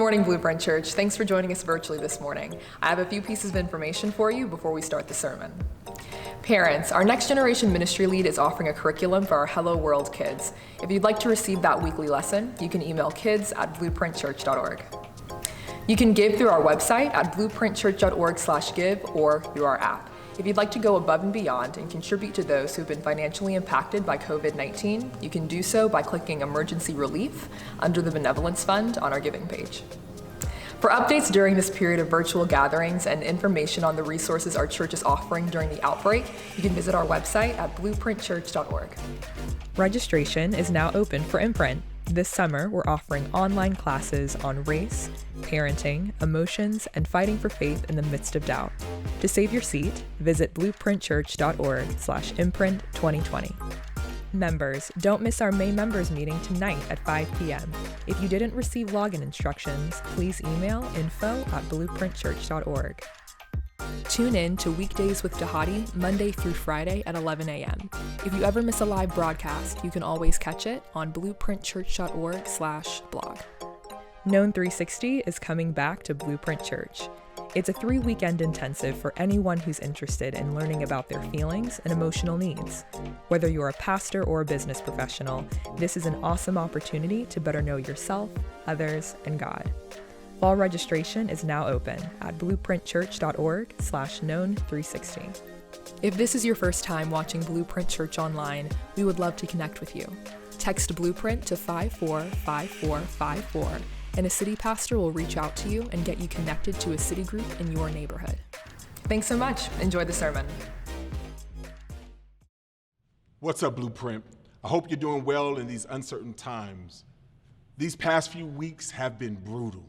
morning, Blueprint Church. Thanks for joining us virtually this morning. I have a few pieces of information for you before we start the sermon. Parents, our Next Generation Ministry Lead is offering a curriculum for our Hello World kids. If you'd like to receive that weekly lesson, you can email kids@blueprintchurch.org. You can give through our website at blueprintchurch.org/give or through our app. If you'd like to go above and beyond and contribute to those who've been financially impacted by COVID-19, you can do so by clicking Emergency Relief under the Benevolence Fund on our giving page. For updates during this period of virtual gatherings and information on the resources our church is offering during the outbreak, you can visit our website at blueprintchurch.org. Registration is now open for Imprint. This summer, we're offering online classes on race, parenting, emotions, and fighting for faith in the midst of doubt. To save your seat, visit blueprintchurch.org/imprint 2020. Members, don't miss our May members meeting tonight at 5 p.m. If you didn't receive login instructions, please email info@blueprintchurch.org. Tune in to Weekdays with Dhati, Monday through Friday at 11 a.m. If you ever miss a live broadcast, you can always catch it on blueprintchurch.org/blog. Known 360 is coming back to Blueprint Church. It's a 3-weekend intensive for anyone who's interested in learning about their feelings and emotional needs. Whether you're a pastor or a business professional, this is an awesome opportunity to better know yourself, others, and God. Fall registration is now open at blueprintchurch.org/known360. If this is your first time watching Blueprint Church online, we would love to connect with you. Text Blueprint to 545454, and a city pastor will reach out to you and get you connected to a city group in your neighborhood. Thanks so much. Enjoy the sermon. What's up, Blueprint? I hope you're doing well in these uncertain times. These past few weeks have been brutal.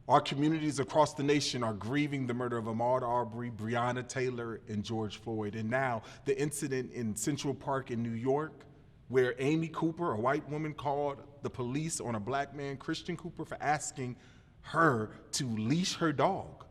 Our communities across the nation are grieving the murder of Ahmaud Arbery, Breonna Taylor, and George Floyd. And now the incident in Central Park in New York, where Amy Cooper, a white woman, called the police on a black man, Christian Cooper, for asking her to leash her dog.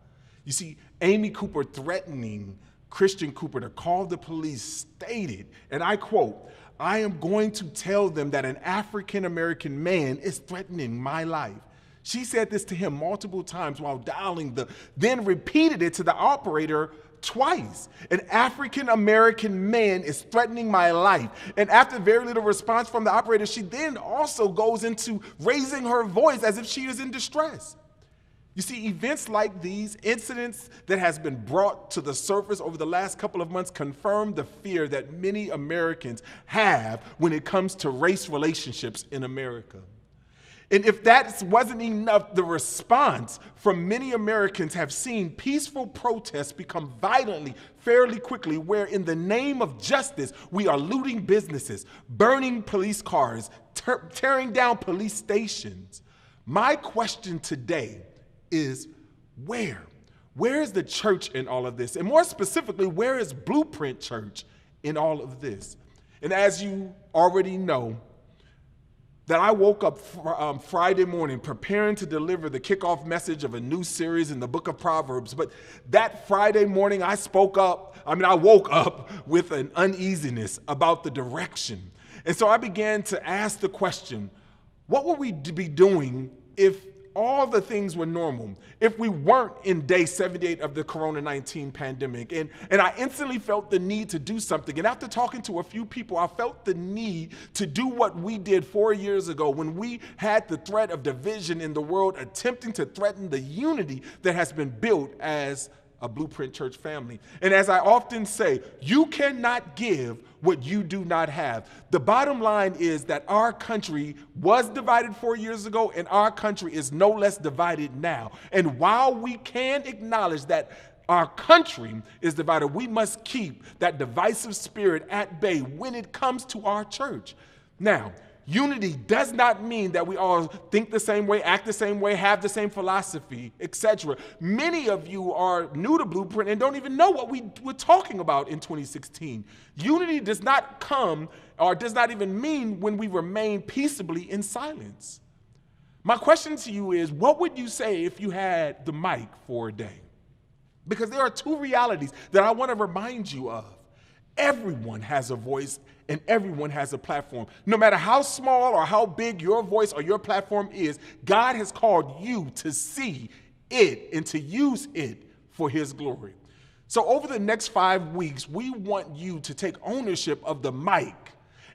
You see, Amy Cooper threatening Christian Cooper to call the police stated, and I quote, "I am going to tell them that an African-American man is threatening my life." She said this to him multiple times while dialing then repeated it to the operator twice. "An African-American man is threatening my life." And after very little response from the operator, she then also goes into raising her voice as if she is in distress. You see, events like these, incidents that has been brought to the surface over the last couple of months, confirm the fear that many Americans have when it comes to race relationships in America. And if that wasn't enough, the response from many Americans have seen peaceful protests become violently fairly quickly, where in the name of justice, we are looting businesses, burning police cars, tearing down police stations. My question today is where? Where is the church in all of this? And more specifically, where is Blueprint Church in all of this? And as you already know, that I woke up Friday morning preparing to deliver the kickoff message of a new series in the book of Proverbs. But that Friday morning, I woke up with an uneasiness about the direction. And so I began to ask the question, what would we be doing if all the things were normal, if we weren't in day 78 of the Corona-19 pandemic? And I instantly felt the need to do something. And after talking to a few people, I felt the need to do what we did 4 years ago when we had the threat of division in the world, attempting to threaten the unity that has been built as a Blueprint Church family. And as I often say, you cannot give what you do not have. The bottom line is that our country was divided 4 years ago, and our country is no less divided now. And while we can acknowledge that our country is divided, we must keep that divisive spirit at bay when it comes to our church. Now, unity does not mean that we all think the same way, act the same way, have the same philosophy, etc. Many of you are new to Blueprint and don't even know what we were talking about in 2016. Unity does not come or does not even mean when we remain peaceably in silence. My question to you is, what would you say if you had the mic for a day? Because there are two realities that I want to remind you of. Everyone has a voice and everyone has a platform. No matter how small or how big your voice or your platform is, God has called you to see it and to use it for his glory. So over the next 5 weeks, we want you to take ownership of the mic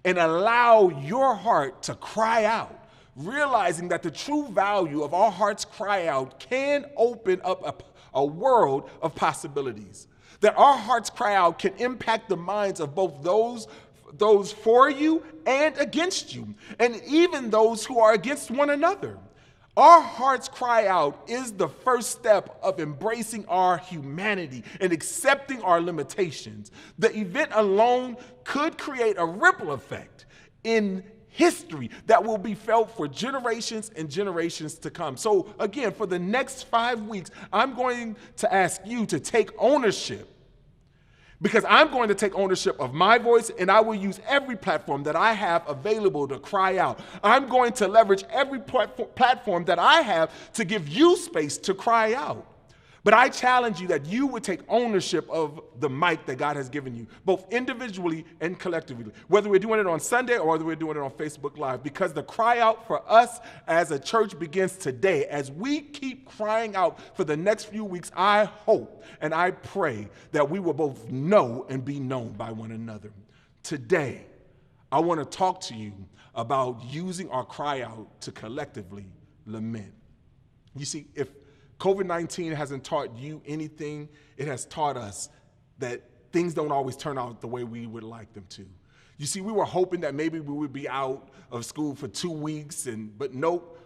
and allow your heart to cry out, realizing that the true value of our hearts cry out can open up a world of possibilities. That our hearts cry out can impact the minds of both those for you and against you, and even those who are against one another. Our hearts cry out is the first step of embracing our humanity and accepting our limitations. The event alone could create a ripple effect in history that will be felt for generations and generations to come. So again, for the next 5 weeks, I'm going to ask you to take ownership, because I'm going to take ownership of my voice, and I will use every platform that I have available to cry out. I'm going to leverage every platform that I have to give you space to cry out. But I challenge you that you would take ownership of the mic that God has given you, both individually and collectively, whether we're doing it on Sunday or whether we're doing it on Facebook Live, because the cry out for us as a church begins today. As we keep crying out for the next few weeks, I hope and I pray that we will both know and be known by one another. Today, I want to talk to you about using our cry out to collectively lament. You see, if COVID-19 hasn't taught you anything, it has taught us that things don't always turn out the way we would like them to. You see, we were hoping that maybe we would be out of school for 2 weeks, but nope,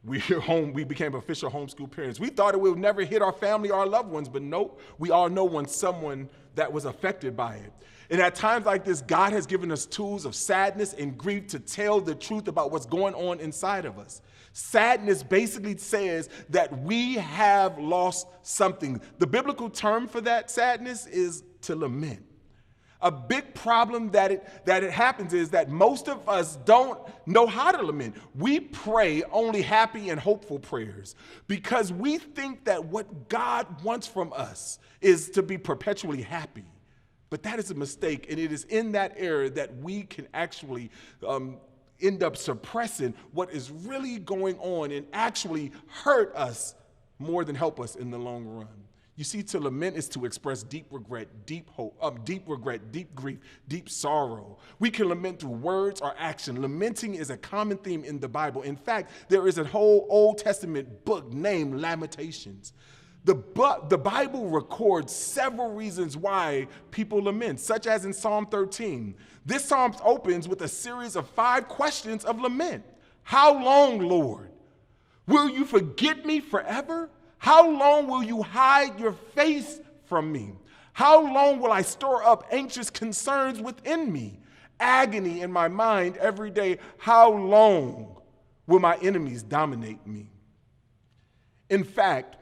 we're home. We became official homeschool parents. We thought it would never hit our family or our loved ones, but nope, we all know someone that was affected by it. And at times like this, God has given us tools of sadness and grief to tell the truth about what's going on inside of us. Sadness basically says that we have lost something. The biblical term for that sadness is to lament. A big problem that it happens is that most of us don't know how to lament. We pray only happy and hopeful prayers because we think that what God wants from us is to be perpetually happy. But that is a mistake, and it is in that error that we can actually end up suppressing what is really going on and actually hurt us more than help us in the long run. You see, to lament is to express deep regret, deep hope, deep grief, deep sorrow. We can lament through words or action. Lamenting is a common theme in the Bible. In fact, there is a whole Old Testament book named Lamentations. The Bible records several reasons why people lament, such as in Psalm 13. This psalm opens with a series of 5 questions of lament. How long, Lord? Will you forget me forever? How long will you hide your face from me? How long will I store up anxious concerns within me? Agony in my mind every day. How long will my enemies dominate me? In fact,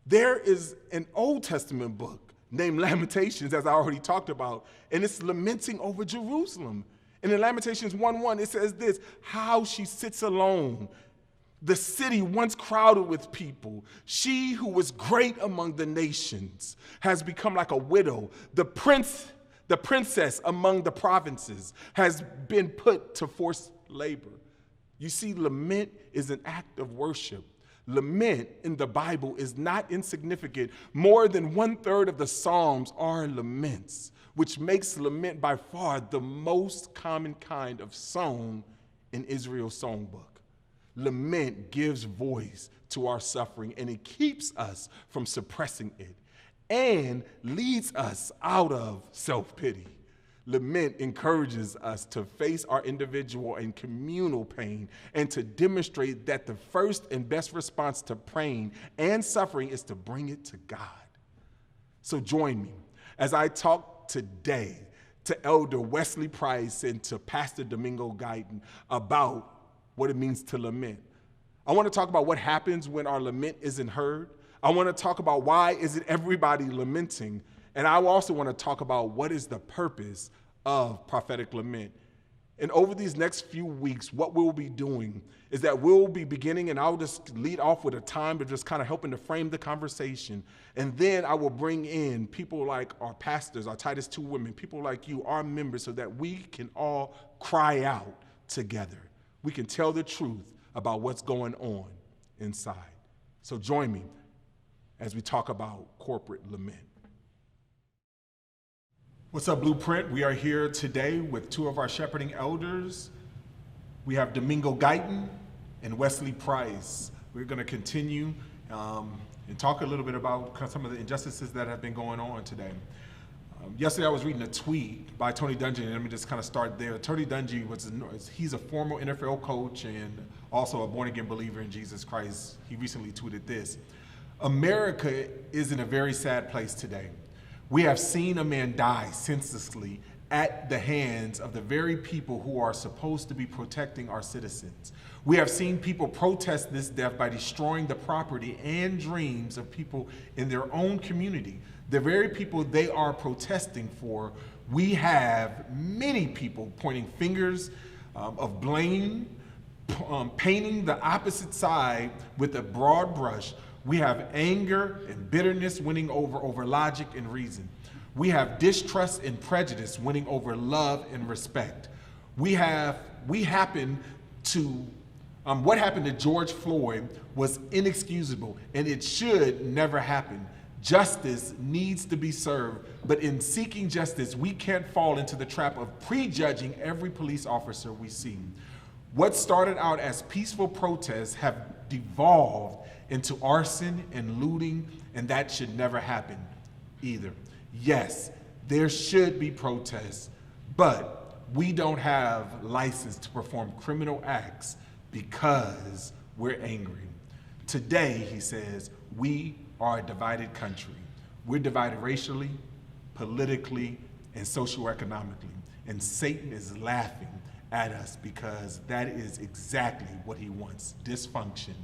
there is an Old Testament book named Lamentations, as I already talked about, and it's lamenting over Jerusalem. And in Lamentations 1:1, it says this: how she sits alone, the city once crowded with people. She who was great among the nations has become like a widow. The princess among the provinces has been put to forced labor. You see, lament is an act of worship. Lament in the Bible is not insignificant. More than 1/3 of the Psalms are laments, which makes lament by far the most common kind of song in Israel's songbook. Lament gives voice to our suffering, and it keeps us from suppressing it and leads us out of self-pity. Lament encourages us to face our individual and communal pain and to demonstrate that the first and best response to pain and suffering is to bring it to God. So join me as I talk today to Elder Wesley Price and to Pastor Domingo Guyton about what it means to lament. I want to talk about what happens when our lament isn't heard. I want to talk about why isn't everybody lamenting. And I also want to talk about what is the purpose of prophetic lament. And over these next few weeks, what we'll be doing is that we'll be beginning, and I'll just lead off with a time of just kind of helping to frame the conversation. And then I will bring in people like our pastors, our Titus II women, people like you, our members, so that we can all cry out together. We can tell the truth about what's going on inside. So join me as we talk about corporate lament. What's up, Blueprint? We are here today with two of our shepherding elders. We have Domingo Guyton and Wesley Price. We're going to continue and talk a little bit about some of the injustices that have been going on today. Yesterday I was reading a tweet by Tony Dungy, and let me just kind of start there. Tony Dungy, he's a former NFL coach and also a born-again believer in Jesus Christ. He recently tweeted this: America is in a very sad place today. We have seen a man die senselessly at the hands of the very people who are supposed to be protecting our citizens. We have seen people protest this death by destroying the property and dreams of people in their own community, the very people they are protesting for. We have many people pointing fingers of blame, painting the opposite side with a broad brush. We have anger and bitterness winning over logic and reason. We have distrust and prejudice winning over love and respect. What happened to George Floyd was inexcusable, and it should never happen. Justice needs to be served, but in seeking justice, we can't fall into the trap of prejudging every police officer we see. What started out as peaceful protests have devolved into arson and looting, and that should never happen either. Yes, there should be protests, but we don't have license to perform criminal acts because we're angry. Today, he says, we are a divided country. We're divided racially, politically, and socioeconomically, and Satan is laughing at us because that is exactly what he wants: dysfunction,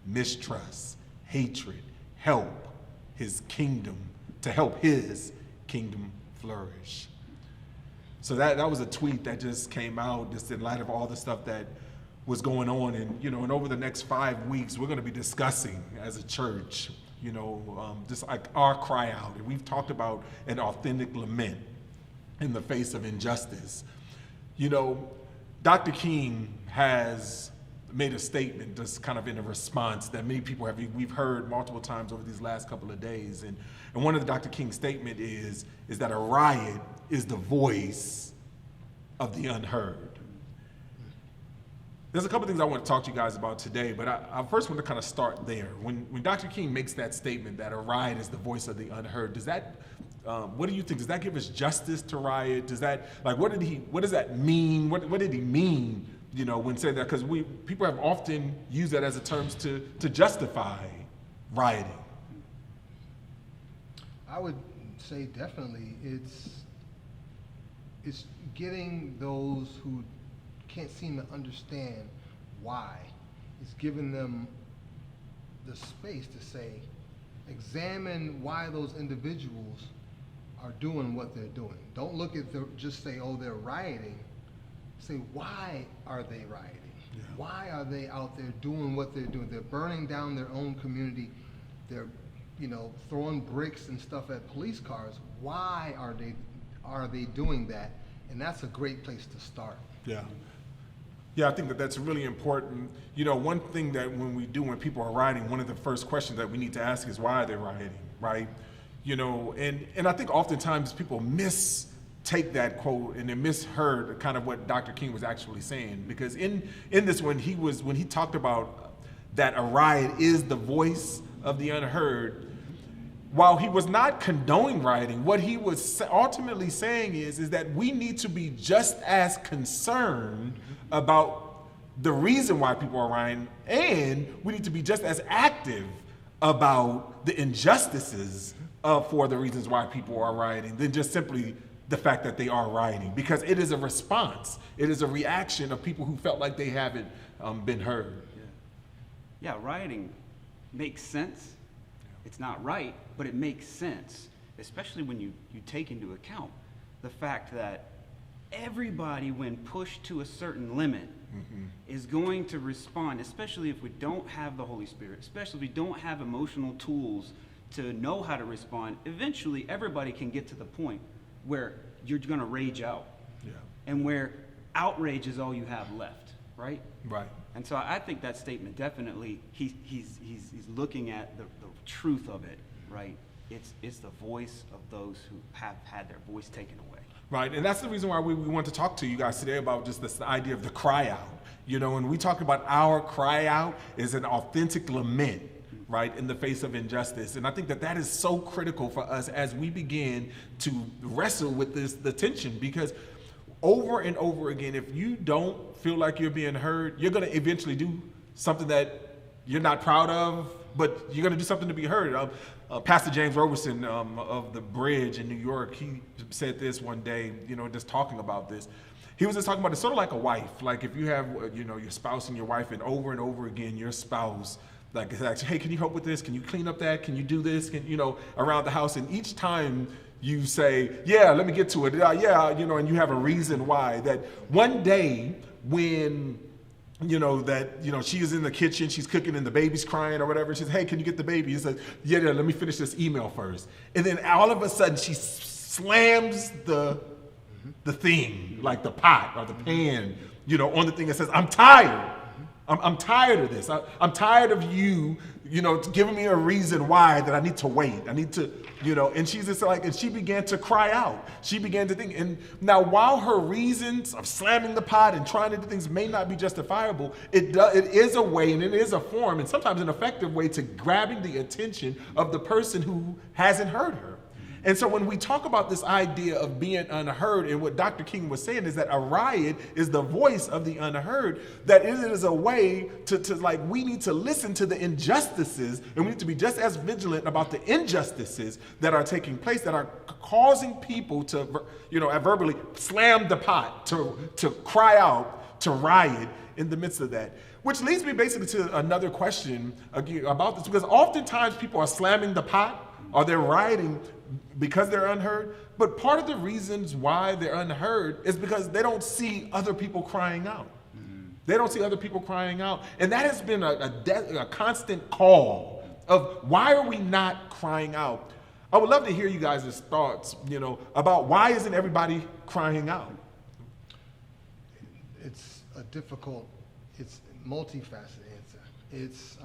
mistrust, hatred, help his kingdom flourish. So that was a tweet that just came out just in light of all the stuff that was going on. And over the next 5 weeks, we're going to be discussing as a church, just like our cry out. And we've talked about an authentic lament in the face of injustice. Dr. King has made a statement just kind of in a response that many people we've heard multiple times over these last couple of days. And one of the Dr. King's statement is that a riot is the voice of the unheard. There's a couple things I want to talk to you guys about today, but I first want to kind of start there. When Dr. King makes that statement that a riot is the voice of the unheard, does that, what do you think? Does that give us justice to riot? Does that, what does that mean? What did he mean, when saying that? Because people have often used that as a term to justify rioting. I would say definitely it's getting those who can't seem to understand why. It's giving them the space to say, examine why those individuals are doing what they're doing. Don't look at just say, oh, they're rioting. Say, why are they rioting? Yeah. Why are they out there doing what they're doing? They're burning down their own community. They're throwing bricks and stuff at police cars. Why are they doing that? And that's a great place to start. Yeah. Yeah, I think that's really important. One thing that when people are rioting, one of the first questions that we need to ask is, why are they rioting, right? And I think oftentimes people mistake that quote and they misheard kind of what Dr. King was actually saying, because in this when he talked about that a riot is the voice of the unheard, while he was not condoning rioting, what he was ultimately saying is that we need to be just as concerned about the reason why people are rioting, and we need to be just as active about the injustices for the reasons why people are rioting than just simply the fact that they are rioting, because it is a response. It is a reaction of people who felt like they haven't been heard. Yeah, rioting makes sense. It's not right, but it makes sense, especially when you take into account the fact that everybody, when pushed to a certain limit, is going to respond, especially if we don't have the Holy Spirit, especially if we don't have emotional tools to know how to respond. Eventually, everybody can get to the point where you're going to rage out, and where outrage is all you have left, right? Right. And so I think that statement definitely, he's looking at the truth of it, right? It's the voice of those who have had their voice taken away. Right, and that's the reason why we want to talk to you guys today about just this idea of the cry out. You know, when we talk about our cry out is an authentic lament, right, in the face of injustice. And I think that is so critical for us as we begin to wrestle with the tension, because over and over again, if you don't feel like you're being heard, you're going to eventually do something that you're not proud of, but you're going to do something to be heard. Pastor James Roberson of the Bridge in New York, he said this one day, you know, just talking about this. He was just talking about it's sort of like a wife. Like if you have, you know, your spouse and your wife, and over again, your spouse, like, hey, can you help with this? Can you clean up that? Can you do this? Can, you know, around the house? And each time you say, yeah, let me get to it. Yeah, you know, and you have a reason why. That one day when, you know, that, you know, she is in the kitchen, she's cooking and the baby's crying or whatever. She says, hey, can you get the baby? He says, yeah, let me finish this email first. And then all of a sudden she slams the thing, like the pot or the pan, you know, on the thing and says, I'm tired. I'm tired of this. I'm tired of you, you know, giving me a reason why that I need to wait. I need to, you know, and she's just like, and she began to cry out. She began to think. And now while her reasons of slamming the pot and trying to do things may not be justifiable, it is a way, and it is a form, and sometimes an effective way to grabbing the attention of the person who hasn't heard her. And so when we talk about this idea of being unheard, and what Dr. King was saying is that a riot is the voice of the unheard, that it is a way to like, we need to listen to the injustices, and we need to be just as vigilant about the injustices that are taking place, that are causing people to, you know, verbally slam the pot, to cry out, to riot in the midst of that. Which leads me basically to another question about this, because oftentimes people are slamming the pot, or they're rioting because they're unheard. But part of the reasons why they're unheard is because they don't see other people crying out. They don't see other people crying out. And that has been a constant call of why are we not crying out? I would love to hear you guys' thoughts, you know, about why isn't everybody crying out? It's a difficult, it's multifaceted answer. It's,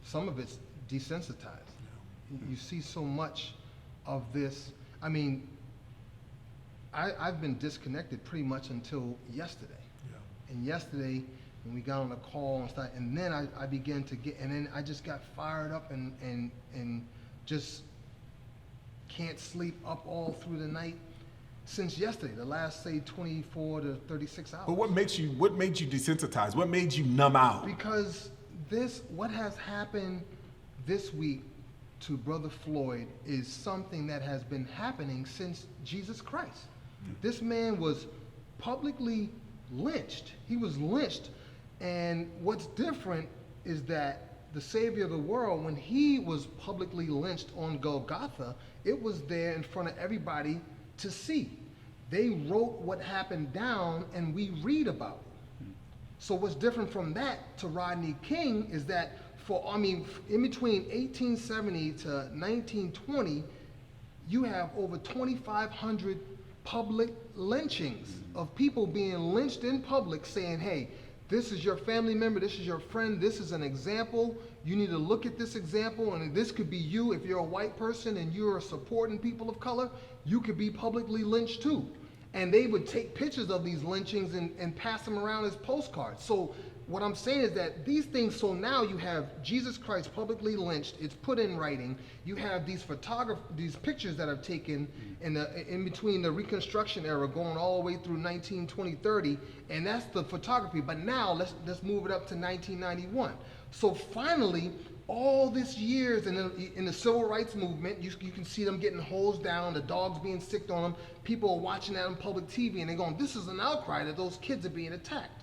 some of it's desensitized. You see so much of this. I mean, I've been disconnected pretty much until yesterday. Yeah. And yesterday, when we got on the call and stuff, and then I began to get, and then I just got fired up and just can't sleep up all through the night since yesterday, the last, say, 24 to 36 hours. But what made you desensitized? What made you numb out? Because what has happened this week to Brother Floyd is something that has been happening since Jesus Christ. This man was publicly lynched. He was lynched. And what's different is that the Savior of the world, when he was publicly lynched on Golgotha, it was there in front of everybody to see. They wrote what happened down and we read about it. So what's different from that to Rodney King is that in between 1870 to 1920, you have over 2,500 public lynchings of people being lynched in public saying, hey, this is your family member, this is your friend, this is an example. You need to look at this example, and this could be you. If you're a white person and you're supporting people of color, you could be publicly lynched too. And they would take pictures of these lynchings and pass them around as postcards. So what I'm saying is that these things, so now you have Jesus Christ publicly lynched, it's put in writing, you have these pictures that are taken in between the Reconstruction era going all the way through 1920, 30, and that's the photography. But now let's move it up to 1991. So finally, all this years in the civil rights movement, you can see them getting hosed down, the dogs being sicked on them, people are watching that on public TV and they're going, this is an outcry that those kids are being attacked.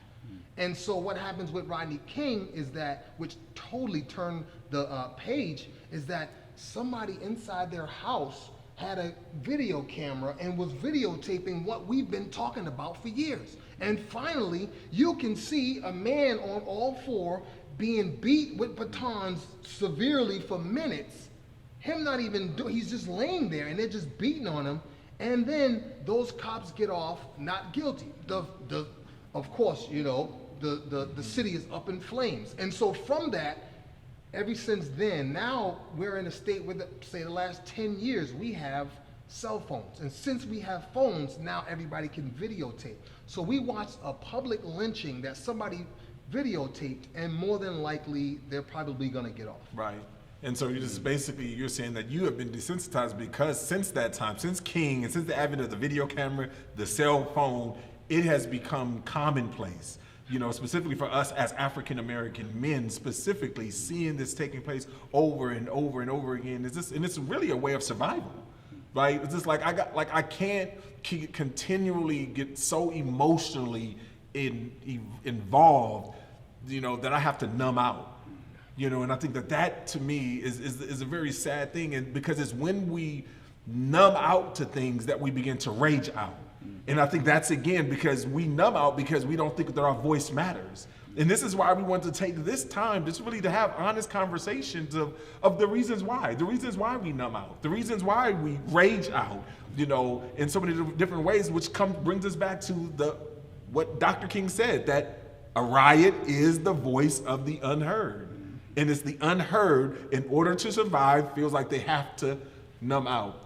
And so what happens with Rodney King is that, which totally turned the page, is that somebody inside their house had a video camera and was videotaping what we've been talking about for years. And finally, you can see a man on all four being beat with batons severely for minutes. Him not even he's just laying there and they're just beating on him. And then those cops get off not guilty. Of course, you know, the city is up in flames. And so from that, ever since then, now we're in a state where, say, the last 10 years, we have cell phones. And since we have phones, now everybody can videotape. So we watched a public lynching that somebody videotaped, and more than likely, they're probably gonna get off. Right. And so you're just basically, you're saying that you have been desensitized because since that time, since King, and since the advent of the video camera, the cell phone, it has become commonplace. You know, specifically for us as African-American men, specifically seeing this taking place over and over and over again, and it's really a way of survival, right? It's just like, I can't continually get so emotionally involved, you know, that I have to numb out, you know, and I think that to me is a very sad thing, and because it's when we numb out to things that we begin to rage out. And I think that's, again, because we numb out because we don't think that our voice matters. And this is why we want to take this time just really to have honest conversations of the reasons why we numb out, the reasons why we rage out, you know, in so many different ways, which brings us back to what Dr. King said, that a riot is the voice of the unheard. And it's the unheard, in order to survive, feels like they have to numb out.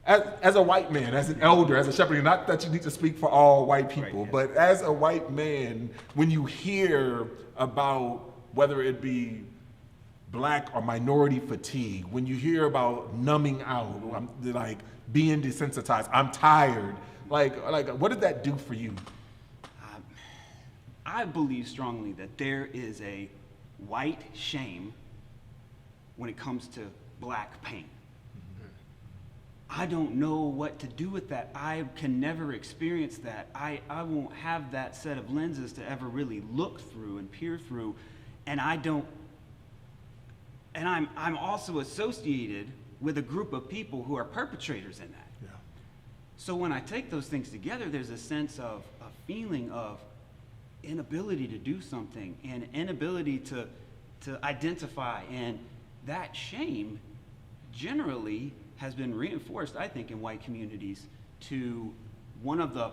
As a white man, as an elder, as a shepherd, not that you need to speak for all white people, right, yeah, but as a white man, when you hear about whether it be black or minority fatigue, when you hear about numbing out, like being desensitized, I'm tired, like what did that do for you? I believe strongly that there is a white shame when it comes to black pain. I don't know what to do with that. I can never experience that. I won't have that set of lenses to ever really look through and peer through. And I'm also associated with a group of people who are perpetrators in that. Yeah. So when I take those things together, there's a sense of a feeling of inability to do something and inability to identify. And that shame generally has been reinforced, I think, in white communities to one of the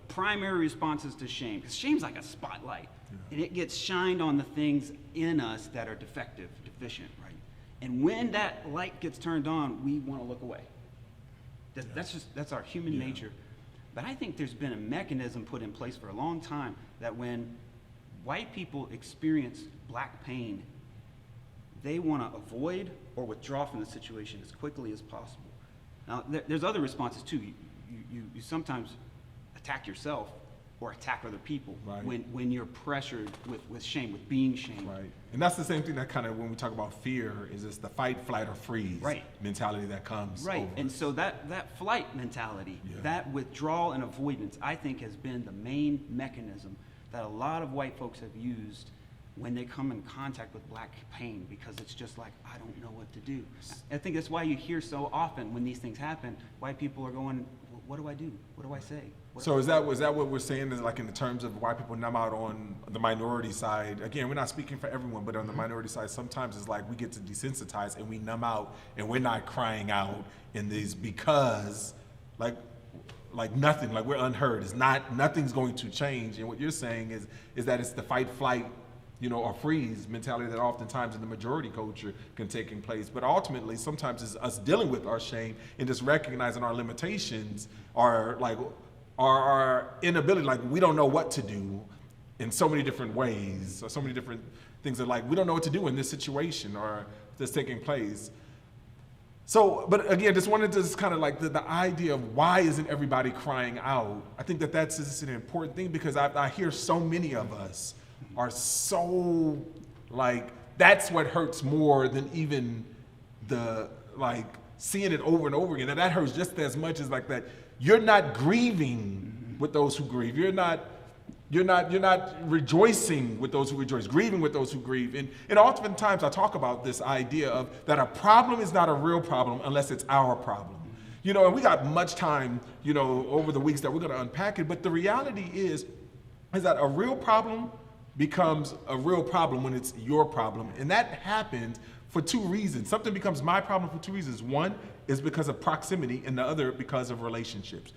primary responses to shame. Because shame's like a spotlight, yeah, and it gets shined on the things in us that are defective, deficient, right? And when that light gets turned on, we want to look away. That's our human nature. But I think there's been a mechanism put in place for a long time that when white people experience black pain, they want to avoid or withdraw from the situation as quickly as possible. Now, there's other responses too. You sometimes attack yourself or attack other people, right, when you're pressured with shame, with being shamed. Right. And that's the same thing that kind of, when we talk about fear, is it's the fight, flight, or freeze, right, mentality that comes right. over And us. so that flight mentality, yeah, that withdrawal and avoidance, I think has been the main mechanism that a lot of white folks have used when they come in contact with black pain, because it's just like, I don't know what to do. I think that's why you hear so often when these things happen, white people are going, what do I do? What do I say? So is that what we're saying, is like in the terms of why people numb out on the minority side? Again, we're not speaking for everyone, but on the minority side, sometimes it's like we get to desensitize and we numb out and we're not crying out in these because like nothing, like we're unheard. It's not, nothing's going to change. And what you're saying is that it's the fight, flight, you know, or freeze mentality that oftentimes in the majority culture can take in place. But ultimately, sometimes it's us dealing with our shame and just recognizing our limitations, our inability, like we don't know what to do in so many different ways, or so many different things that like, we don't know what to do in this situation or that's taking place. So, but again, just wanted to just kind of like the idea of why isn't everybody crying out? I think that's just an important thing, because I hear so many of us are so like, that's what hurts more than even the like seeing it over and over again. And that hurts just as much as like that. You're not grieving with those who grieve. You're not rejoicing with those who rejoice, grieving with those who grieve. And oftentimes I talk about this idea of that a problem is not a real problem unless it's our problem. You know, and we got much time, you know, over the weeks that we're going to unpack it. But the reality is that a real problem becomes a real problem when it's your problem. And that happens for two reasons. Something becomes my problem for two reasons. One is because of proximity, and the other because of relationships,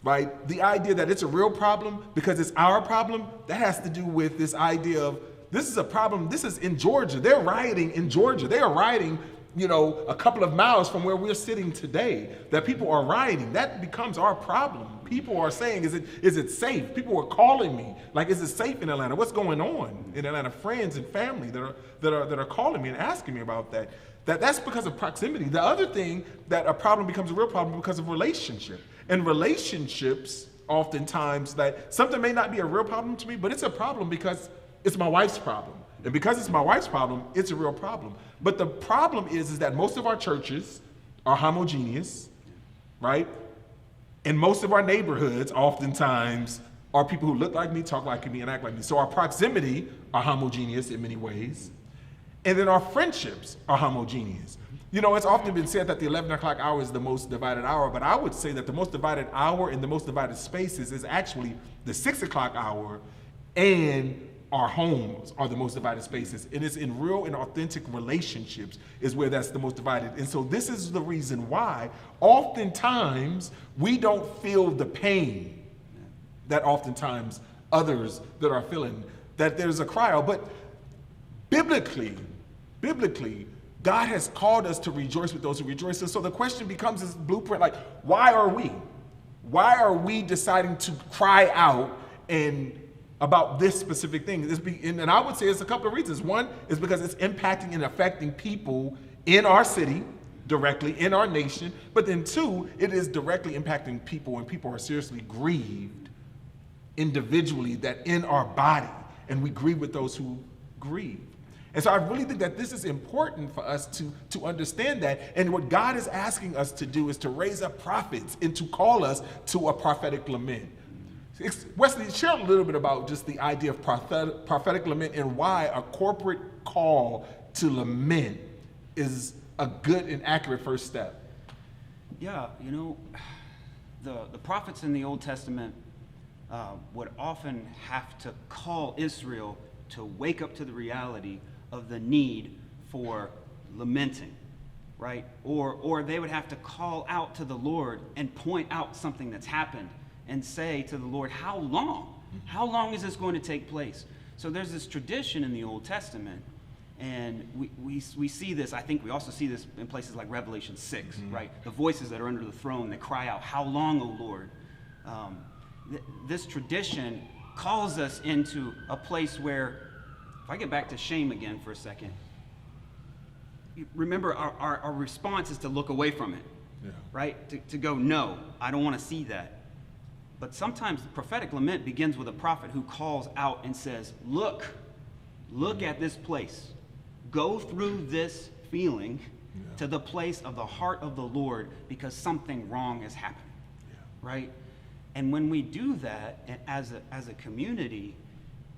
right? The idea that it's a real problem because it's our problem, that has to do with this idea of this is a problem. This is in Georgia. They're rioting in Georgia. They are rioting, you know, a couple of miles from where we're sitting today, that people are rioting. That becomes our problem. People are saying, is it safe? People are calling me, like, is it safe in Atlanta? What's going on in Atlanta? Friends and family that are calling me and asking me about that. That's because of proximity. The other thing that a problem becomes a real problem because of relationship. And relationships, oftentimes, that something may not be a real problem to me, but it's a problem because it's my wife's problem. And because it's my wife's problem, it's a real problem. But the problem is that most of our churches are homogeneous, right? And most of our neighborhoods oftentimes are people who look like me, talk like me, and act like me. So our proximity are homogeneous in many ways. And then our friendships are homogeneous. You know, it's often been said that the 11 o'clock hour is the most divided hour, but I would say that the most divided hour and the most divided spaces is actually the 6 o'clock hour, and our homes are the most divided spaces. And it's in real and authentic relationships is where that's the most divided. And so this is the reason why oftentimes we don't feel the pain that oftentimes others that are feeling, that there's a cry out. But biblically, God has called us to rejoice with those who rejoice. And so the question becomes, is Blueprint, like, why are we deciding to cry out and about this specific thing? And I would say it's a couple of reasons. One is because it's impacting and affecting people in our city directly, in our nation. But then two, it is directly impacting people when people are seriously grieved individually, that in our body, and we grieve with those who grieve. And so I really think that this is important for us to understand that. And what God is asking us to do is to raise up prophets and to call us to a prophetic lament. Wesley, share a little bit about just the idea of prophetic lament and why a corporate call to lament is a good and accurate first step. Yeah, you know, the prophets in the Old Testament would often have to call Israel to wake up to the reality of the need for lamenting, right? Or they would have to call out to the Lord and point out something that's happened and say to the Lord, how long? How long is this going to take place? So there's this tradition in the Old Testament, and we see this, I think we also see this in places like Revelation 6, right? The voices that are under the throne that cry out, how long, O Lord? This tradition calls us into a place where, if I get back to shame again for a second, remember our response is to look away from it, right? To go, no, I don't want to see that. But sometimes prophetic lament begins with a prophet who calls out and says, look at this place. Go through this feeling to the place of the heart of the Lord because something wrong is happening, right? And when we do that as a community,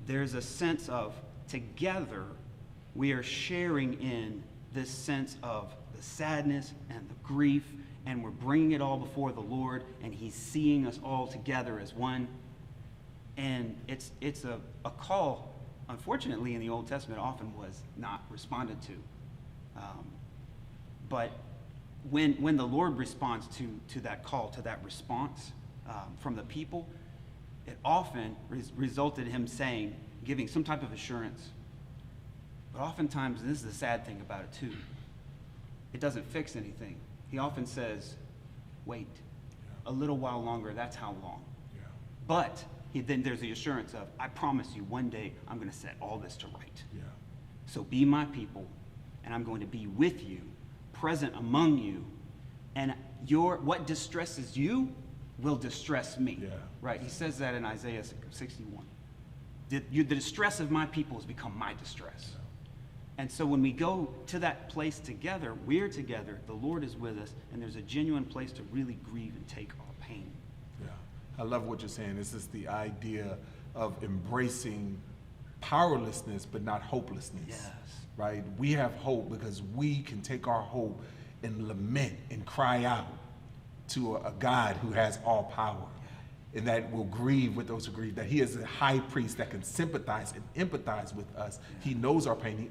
there's a sense of together we are sharing in this sense of the sadness and the grief, and we're bringing it all before the Lord, and He's seeing us all together as one. And it's a call, unfortunately, in the Old Testament often was not responded to. But when the Lord responds to that call, to that response from the people, it often resulted in Him saying, giving some type of assurance. But oftentimes, and this is the sad thing about it too, it doesn't fix anything. He often says, wait a little while longer, that's how long. But then there's the assurance of, I promise you one day I'm going to set all this to right. So be my people, and I'm going to be with you, present among you, and what distresses you will distress me. Right? He says that in Isaiah 61. The distress of my people has become my distress. And so when we go to that place together, we're together, the Lord is with us, and there's a genuine place to really grieve and take our pain. I love what you're saying. This is the idea of embracing powerlessness but not hopelessness. Right? We have hope because we can take our hope and lament and cry out to a God who has all power and that will grieve with those who grieve, that he is a high priest that can sympathize and empathize with us. He knows our pain. He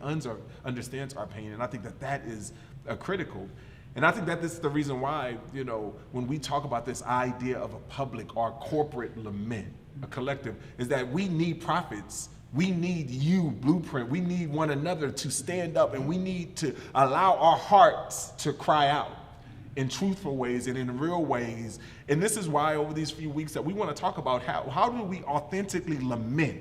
understands our pain. And I think that that is critical. And I think that this is the reason why, you know, when we talk about this idea of a public or corporate lament, a collective, is that we need prophets. We need you, Blueprint. We need one another to stand up, and we need to allow our hearts to cry out in truthful ways and in real ways. And this is why over these few weeks that we want to talk about how do we authentically lament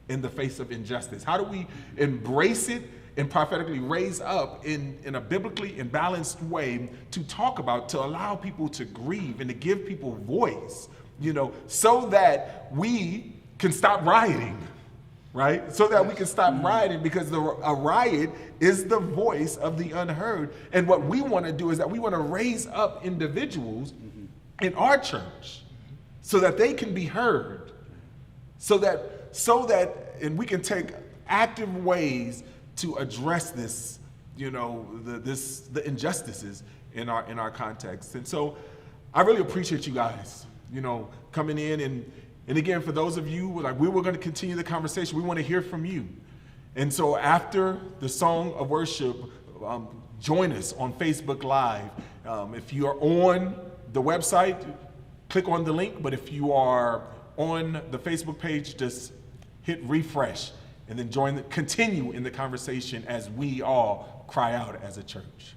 in the face of injustice? How do we embrace it and prophetically raise up in a biblically and balanced way to talk about, to allow people to grieve and to give people voice, you know, so that we can stop rioting, right? So that we can stop rioting, because a riot is the voice of the unheard. And what we want to do is that we want to raise up individuals in our church so that they can be heard, so that and we can take active ways to address this, you know, the injustices in our context. And so I really appreciate you guys, you know, coming in. And again, for those of you, like, we were going to continue the conversation. We want to hear from you. And so after the song of worship, join us on Facebook Live. If you are on the website, click on the link. But if you are on the Facebook page, just hit refresh and then continue in the conversation as we all cry out as a church.